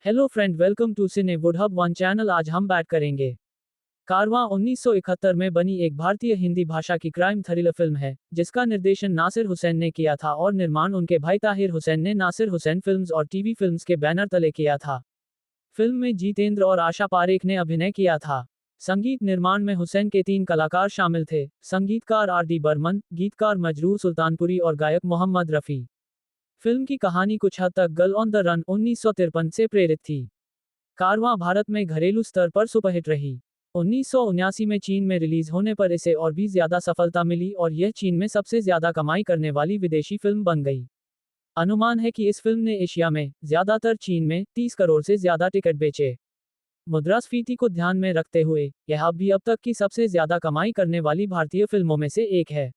Hello friend, welcome to Cine Woodhub one channel. आज हम बात करेंगे कारवां 1971 में बनी एक भारतीय हिंदी भाषा की क्राइम थ्रिलर फिल्म है, जिसका निर्देशन नासिर हुसैन ने किया था और निर्माण उनके भाई ताहिर हुसैन ने नासिर हुसैन फिल्म्स और टीवी फिल्म्स के बैनर तले किया था। फिल्म में जितेंद्र और आशा पारेख ने अभिनय किया था। संगीत निर्माण में हुसैन के 3 कलाकार शामिल थे, संगीतकार आर डी बर्मन, गीतकार मजरूर सुल्तानपुरी और गायक मोहम्मद रफ़ी। फिल्म की कहानी कुछ हद तक गर्ल ऑन द रन 1953 से प्रेरित थी। कारवां भारत में घरेलू स्तर पर सुपरहिट रही। 1979 में चीन में रिलीज होने पर इसे और भी ज्यादा सफलता मिली और यह चीन में सबसे ज्यादा कमाई करने वाली विदेशी फिल्म बन गई। अनुमान है कि इस फिल्म ने एशिया में, ज्यादातर चीन में, 30 करोड़ से ज्यादा टिकट बेचे। मुद्रास्फीति को ध्यान में रखते हुए यह भी अब तक की सबसे ज्यादा कमाई करने वाली भारतीय फिल्मों में से एक है।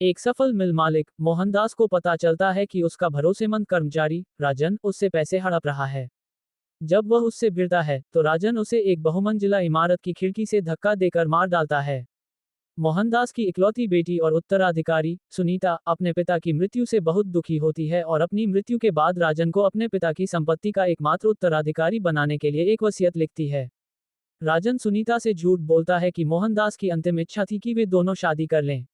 एक सफल मिल मालिक मोहनदास को पता चलता है कि उसका भरोसेमंद कर्मचारी राजन उससे पैसे हड़प रहा है। जब वह उससे भिड़ता है तो राजन उसे एक बहुमंजिला इमारत की खिड़की से धक्का देकर मार डालता है। मोहनदास की इकलौती बेटी और उत्तराधिकारी सुनीता अपने पिता की मृत्यु से बहुत दुखी होती है और अपनी मृत्यु के बाद राजन को अपने पिता की संपत्ति का एकमात्र उत्तराधिकारी बनाने के लिए एक वसीयत लिखती है। राजन सुनीता से झूठ बोलता है कि मोहनदास की अंतिम इच्छा थी कि वे दोनों शादी कर लें।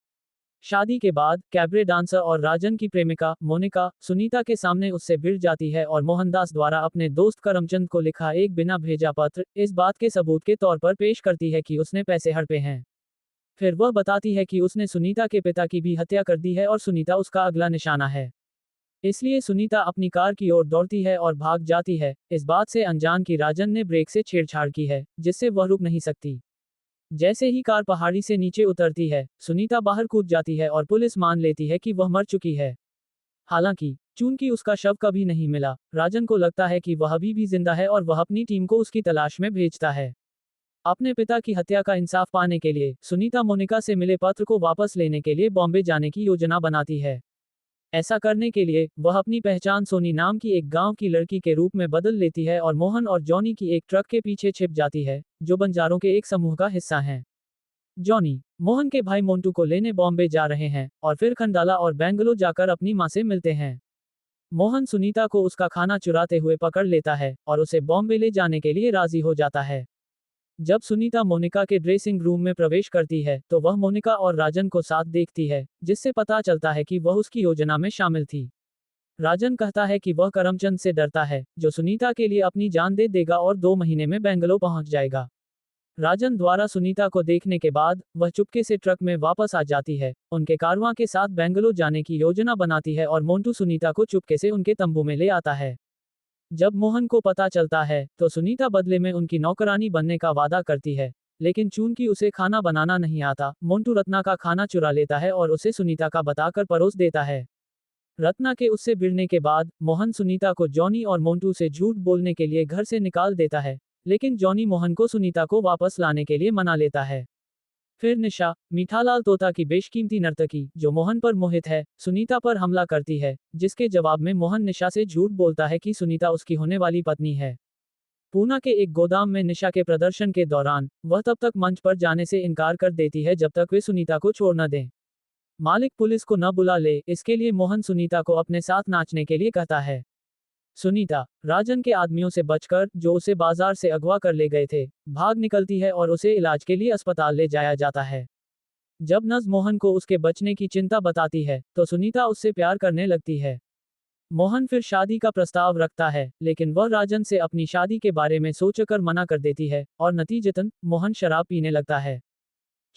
शादी के बाद कैबरे डांसर और राजन की प्रेमिका मोनिका सुनीता के सामने उससे भिड़ जाती है और मोहनदास द्वारा अपने दोस्त करमचंद को लिखा एक बिना भेजा पत्र इस बात के सबूत के तौर पर पेश करती है कि उसने पैसे हड़पे हैं। फिर वह बताती है कि उसने सुनीता के पिता की भी हत्या कर दी है और सुनीता उसका अगला निशाना है। इसलिए सुनीता अपनी कार की ओर दौड़ती है और भाग जाती है, इस बात से अनजान कि राजन ने ब्रेक से छेड़छाड़ की है, जिससे वह रुक नहीं सकती। जैसे ही कार पहाड़ी से नीचे उतरती है, सुनीता बाहर कूद जाती है और पुलिस मान लेती है कि वह मर चुकी है। हालांकि चूंकि उसका शव कभी नहीं मिला, राजन को लगता है कि वह अभी भी जिंदा है और वह अपनी टीम को उसकी तलाश में भेजता है। अपने पिता की हत्या का इंसाफ पाने के लिए सुनीता मोनिका से मिले पत्र को वापस लेने के लिए बॉम्बे जाने की योजना बनाती है। ऐसा करने के लिए वह अपनी पहचान सोनी नाम की एक गांव की लड़की के रूप में बदल लेती है और मोहन और जॉनी की एक ट्रक के पीछे छिप जाती है, जो बंजारों के एक समूह का हिस्सा हैं। जॉनी मोहन के भाई मोंटू को लेने बॉम्बे जा रहे हैं और फिर खंडाला और बेंगलुरु जाकर अपनी मां से मिलते हैं। मोहन सुनीता को उसका खाना चुराते हुए पकड़ लेता है और उसे बॉम्बे ले जाने के लिए राजी हो जाता है। जब सुनीता मोनिका के ड्रेसिंग रूम में प्रवेश करती है तो वह मोनिका और राजन को साथ देखती है, जिससे पता चलता है कि वह उसकी योजना में शामिल थी। राजन कहता है कि वह करमचंद से डरता है, जो सुनीता के लिए अपनी जान दे देगा और 2 महीने में बेंगलुरु पहुंच जाएगा। राजन द्वारा सुनीता को देखने के बाद वह चुपके से ट्रक में वापस आ जाती है, उनके कारवां के साथ बेंगलुरु जाने की योजना बनाती है और मोंटू सुनीता को चुपके से उनके तंबू में ले आता है। जब मोहन को पता चलता है तो सुनीता बदले में उनकी नौकरानी बनने का वादा करती है, लेकिन चूंकि उसे खाना बनाना नहीं आता, मोंटू रत्ना का खाना चुरा लेता है और उसे सुनीता का बताकर परोस देता है। रत्ना के उससे भिड़ने के बाद मोहन सुनीता को जॉनी और मोंटू से झूठ बोलने के लिए घर से निकाल देता है, लेकिन जॉनी मोहन को सुनीता को वापस लाने के लिए मना लेता है। फिर निशा, मीठालाल तोता की बेशकीमती नर्तकी, जो मोहन पर मोहित है, सुनीता पर हमला करती है, जिसके जवाब में मोहन निशा से झूठ बोलता है कि सुनीता उसकी होने वाली पत्नी है। पूना के एक गोदाम में निशा के प्रदर्शन के दौरान वह तब तक मंच पर जाने से इनकार कर देती है जब तक वे सुनीता को छोड़ न दें। मालिक पुलिस को न बुला ले, इसके लिए मोहन सुनीता को अपने साथ नाचने के लिए कहता है। सुनीता राजन के आदमियों से बचकर, जो उसे बाजार से अगवा कर ले गए थे, भाग निकलती है और उसे इलाज के लिए अस्पताल ले जाया जाता है। जब नज मोहन को उसके बचने की चिंता बताती है तो सुनीता उससे प्यार करने लगती है। मोहन फिर शादी का प्रस्ताव रखता है, लेकिन वह राजन से अपनी शादी के बारे में सोचकर मना कर देती है और नतीजतन मोहन शराब पीने लगता है।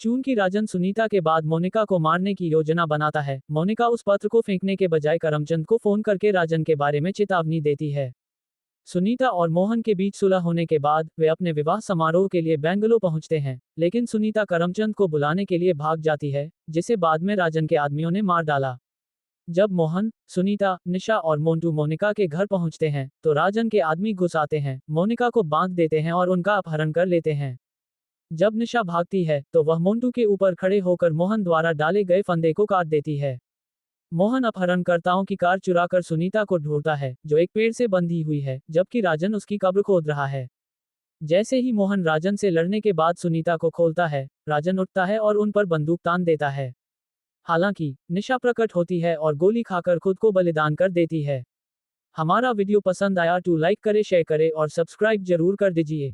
चूंकि राजन सुनीता के बाद मोनिका को मारने की योजना बनाता है, मोनिका उस पत्र को फेंकने के बजाय करमचंद को फोन करके राजन के बारे में चेतावनी देती है। सुनीता और मोहन के बीच सुलह होने के बाद वे अपने विवाह समारोह के लिए बेंगलुरु पहुंचते हैं, लेकिन सुनीता करमचंद को बुलाने के लिए भाग जाती है, जिसे बाद में राजन के आदमियों ने मार डाला। जब मोहन, सुनीता, निशा और मोंटू मोनिका के घर पहुंचते हैं तो राजन के आदमी घुस आते हैं, मोनिका को बांध देते हैं और उनका अपहरण कर लेते हैं। जब निशा भागती है तो वह मोंटू के ऊपर खड़े होकर मोहन द्वारा डाले गए फंदे को काट देती है। मोहन अपहरणकर्ताओं की कार चुराकर सुनीता को ढूंढता है, जो एक पेड़ से बंधी हुई है, जबकि राजन उसकी कब्र खोद रहा है। जैसे ही मोहन राजन से लड़ने के बाद सुनीता को खोलता है, राजन उठता है और उन पर बंदूक तान देता है। हालांकि निशा प्रकट होती है और गोली खाकर खुद को बलिदान कर देती है। हमारा वीडियो पसंद आया तो लाइक करे, शेयर करे और सब्सक्राइब जरूर कर दीजिए।